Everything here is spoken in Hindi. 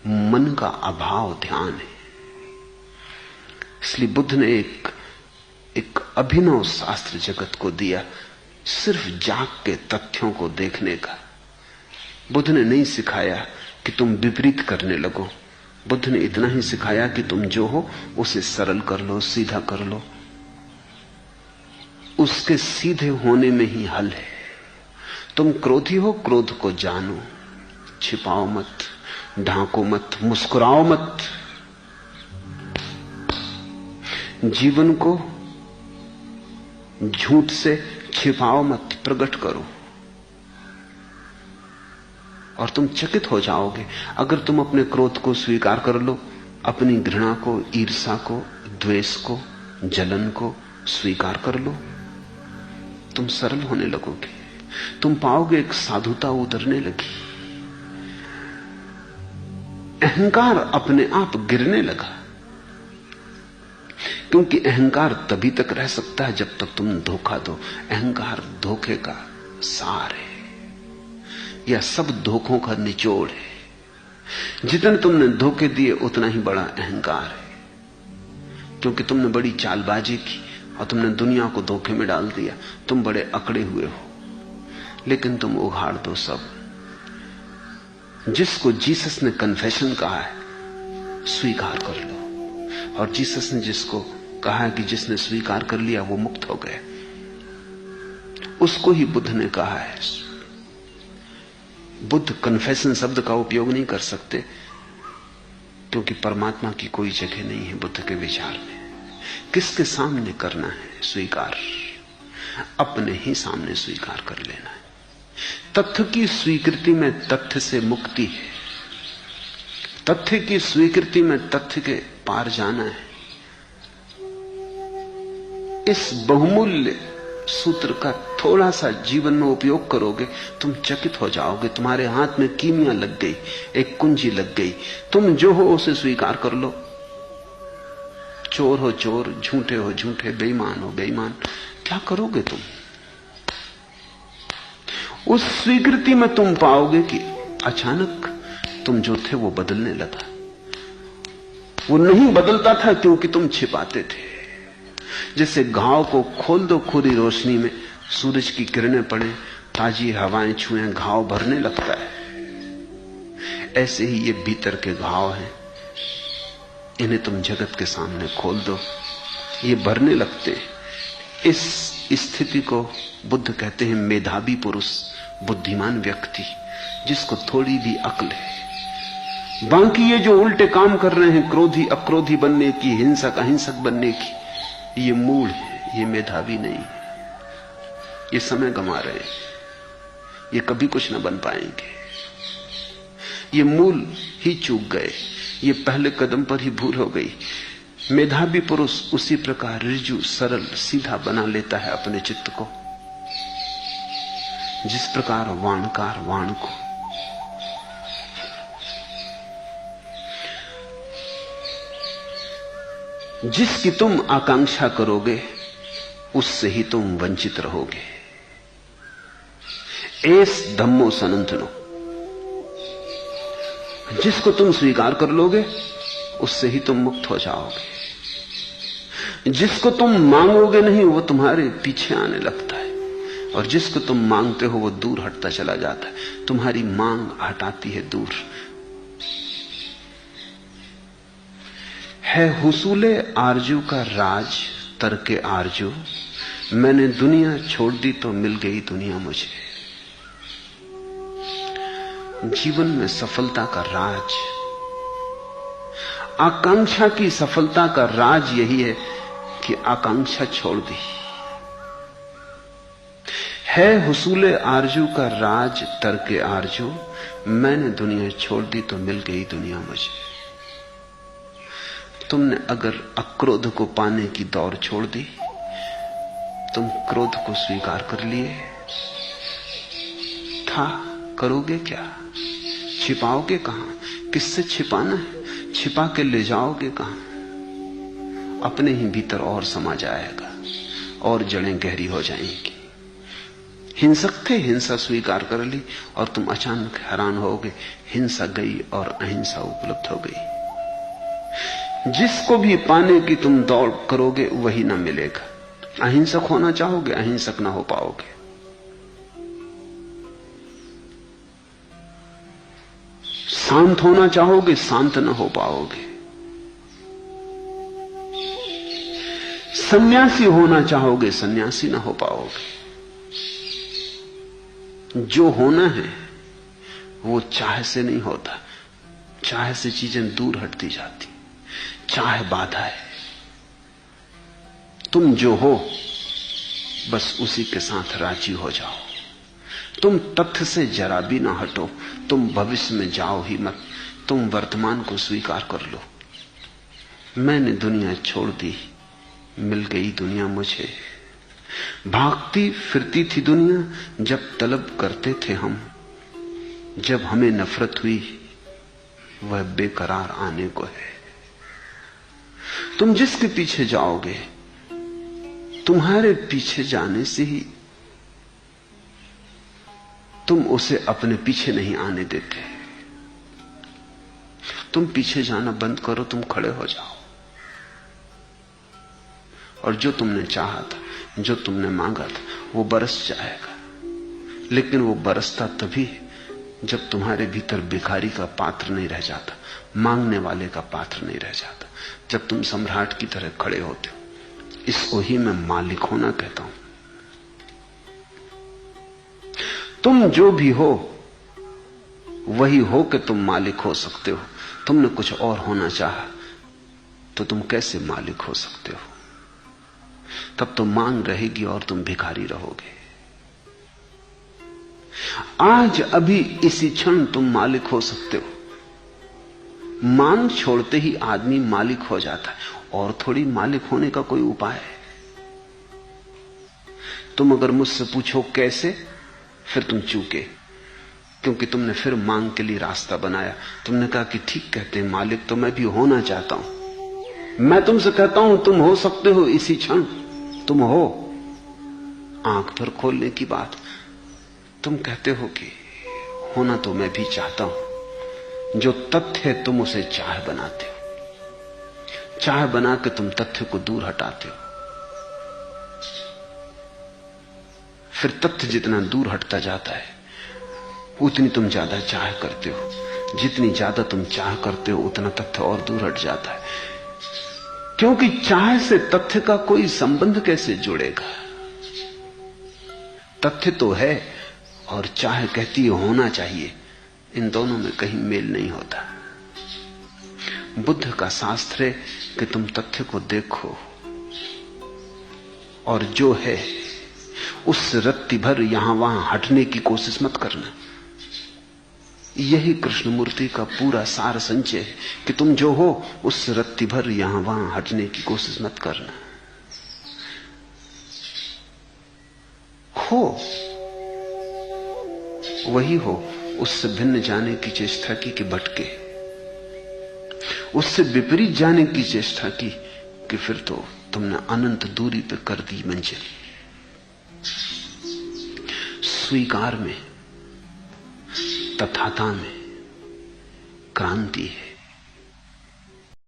मन का अभाव ध्यान है। इसलिए बुद्ध ने एक अभिनव शास्त्र जगत को दिया, सिर्फ जाग के तथ्यों को देखने का। बुद्ध ने नहीं सिखाया कि तुम विपरीत करने लगो। बुद्ध ने इतना ही सिखाया कि तुम जो हो उसे सरल कर लो, सीधा कर लो। उसके सीधे होने में ही हल है। तुम क्रोधी हो, क्रोध को जानो, छिपाओ मत, ढांको मत, मुस्कुराओ मत। जीवन को झूठ से छिपाओ मत, प्रकट करो। और तुम चकित हो जाओगे अगर तुम अपने क्रोध को स्वीकार कर लो, अपनी घृणा को, ईर्ष्या को, द्वेष को, जलन को स्वीकार कर लो, तुम सरल होने लगोगे। तुम पाओगे एक साधुता उतरने लगी। अहंकार अपने आप गिरने लगा, क्योंकि अहंकार तभी तक रह सकता है जब तक तुम धोखा दो। अहंकार धोखे का सार है, या सब धोखों का निचोड़ है। जितने तुमने धोखे दिए उतना ही बड़ा अहंकार है, क्योंकि तुमने बड़ी चालबाजी की और तुमने दुनिया को धोखे में डाल दिया। तुम बड़े अकड़े हुए हो, लेकिन तुम उघाड़ दो सब। जिसको जीसस ने कन्फेशन कहा है, स्वीकार कर लो। और जीसस ने जिसको कहा है कि जिसने स्वीकार कर लिया वो मुक्त हो गए, उसको ही बुद्ध ने कहा है। बुद्ध कन्फेशन शब्द का उपयोग नहीं कर सकते, क्योंकि परमात्मा की कोई जगह नहीं है बुद्ध के विचार में। किसके सामने करना है स्वीकार? अपने ही सामने स्वीकार कर लेना है। तथ्य की स्वीकृति में तथ्य से मुक्ति है। तथ्य की स्वीकृति में तथ्य के पार जाना है। इस बहुमूल्य सूत्र का थोड़ा सा जीवन में उपयोग करोगे, तुम चकित हो जाओगे। तुम्हारे हाथ में कीमिया लग गई, एक कुंजी लग गई। तुम जो हो उसे स्वीकार कर लो। चोर हो चोर, झूठे हो झूठे, बेईमान हो बेईमान, क्या करोगे तुम? उस स्वीकृति में तुम पाओगे कि अचानक तुम जो थे वो बदलने लगा। वो नहीं बदलता था क्योंकि तुम छिपाते थे। जैसे घाव को खोल दो खुली रोशनी में, सूरज की किरणें पड़े, ताजी हवाएं छुएं, घाव भरने लगता है। ऐसे ही ये भीतर के घाव हैं, इन्हें तुम जगत के सामने खोल दो, ये भरने लगते हैं। इस स्थिति को बुद्ध कहते हैं मेधावी पुरुष, बुद्धिमान व्यक्ति, जिसको थोड़ी भी अक्ल है। बाकी ये जो उल्टे काम कर रहे हैं, क्रोधी अक्रोधी बनने की, हिंसक अहिंसक बनने की, ये मूल है, ये मेधावी नहीं। ये समय गंवा रहे हैं, ये कभी कुछ न बन पाएंगे। ये मूल ही चूक गए, ये पहले कदम पर ही भूल हो गई। मेधावी पुरुष उसी प्रकार ऋजु, सरल, सीधा बना लेता है अपने चित्त को, जिस प्रकार वाणकार वाण को। जिसकी तुम आकांक्षा करोगे उससे ही तुम वंचित रहोगे। एस धम्मो सनातनो, जिसको तुम स्वीकार कर लोगे उससे ही तुम मुक्त हो जाओगे। जिसको तुम मांगोगे नहीं वो तुम्हारे पीछे आने लगता है, और जिसको तुम मांगते हो वो दूर हटता चला जाता है। तुम्हारी मांग हटाती है दूर। है हुसूले आरजू का राज तरके आरजू, मैंने दुनिया छोड़ दी तो मिल गई दुनिया मुझे। जीवन में सफलता का राज, आकांक्षा की सफलता का राज यही है कि आकांक्षा छोड़ दी। है हुसूले आरजू का राज तरके आरजू, मैंने दुनिया छोड़ दी तो मिल गई दुनिया मुझे। तुमने अगर अक्रोध को पाने की दौड़ छोड़ दी, तुम क्रोध को स्वीकार कर लिए, था करोगे क्या? छिपाओगे कहां? किससे छिपाना है? छिपा के ले जाओगे कहां? अपने ही भीतर और समा जाएगा और जड़ें गहरी हो जाएंगी। हिंसक थे, हिंसा स्वीकार कर ली और तुम अचानक हैरान होगे, हिंसा गई और अहिंसा उपलब्ध हो गई। जिसको भी पाने की तुम दौड़ करोगे वही ना मिलेगा। अहिंसक होना चाहोगे, अहिंसक ना हो पाओगे। शांत होना चाहोगे, शांत ना हो पाओगे। सन्यासी होना चाहोगे, सन्यासी ना हो पाओगे। जो होना है वो चाह से नहीं होता। चाह से चीजें दूर हटती जाती, चाह बाधा है। तुम जो हो बस उसी के साथ राजी हो जाओ। तुम तथ्य से जरा भी ना हटो। तुम भविष्य में जाओ ही मत। तुम वर्तमान को स्वीकार कर लो। मैंने दुनिया छोड़ दी, मिल गई दुनिया मुझे। भागती फिरती थी दुनिया जब तलब करते थे हम। जब हमें नफरत हुई वह बेकरार आने को है। तुम जिसके पीछे जाओगे, तुम्हारे पीछे जाने से ही तुम उसे अपने पीछे नहीं आने देते। तुम पीछे जाना बंद करो, तुम खड़े हो जाओ और जो तुमने चाहा था, जो तुमने मांगा था, वो बरस जाएगा। लेकिन वो बरसता तभी जब तुम्हारे भीतर भिखारी का पात्र नहीं रह जाता, मांगने वाले का पात्र नहीं रह जाता, जब तुम सम्राट की तरह खड़े होते हो। इसको ही मैं मालिक होना कहता हूं। तुम जो भी हो वही हो कि तुम मालिक हो सकते हो। तुमने कुछ और होना चाहा तो तुम कैसे मालिक हो सकते हो? तब तो मांग रहेगी और तुम भिखारी रहोगे। आज अभी इसी क्षण तुम मालिक हो सकते हो। मांग छोड़ते ही आदमी मालिक हो जाता है, और थोड़ी मालिक होने का कोई उपाय है। तुम अगर मुझसे पूछो कैसे, फिर तुम चूके, क्योंकि तुमने फिर मांग के लिए रास्ता बनाया। तुमने कहा कि ठीक कहते हैं मालिक तो मैं भी होना चाहता हूं। मैं तुमसे कहता हूं तुम हो सकते हो इसी क्षण। तुम हो, आंख भर खोलने की बात। तुम कहते हो कि होना तो मैं भी चाहता हूं। जो तथ्य है तुम उसे चाह बनाते हो। चाह बना के तुम तथ्य को दूर हटाते हो। फिर तथ्य जितना दूर हटता जाता है उतनी तुम ज्यादा चाह करते हो। जितनी ज्यादा तुम चाह करते हो उतना तथ्य और दूर हट जाता है। क्योंकि चाह से तथ्य का कोई संबंध कैसे जुड़ेगा? तथ्य तो है और चाह कहती है होना चाहिए। इन दोनों में कहीं मेल नहीं होता। बुद्ध का शास्त्र है कि तुम तथ्य को देखो और जो है उस रत्ती भर यहां वहां हटने की कोशिश मत करना। यही कृष्णमूर्ति का पूरा सार संचय है कि तुम जो हो उस रत्ती भर यहां वहां हटने की कोशिश मत करना। हो वही हो, उससे भिन्न जाने की चेष्टा की कि भटके, उससे विपरीत जाने की चेष्टा की कि फिर तो तुमने अनंत दूरी पे कर दी मंजिल। स्वीकार में, तथाता में क्रांति है।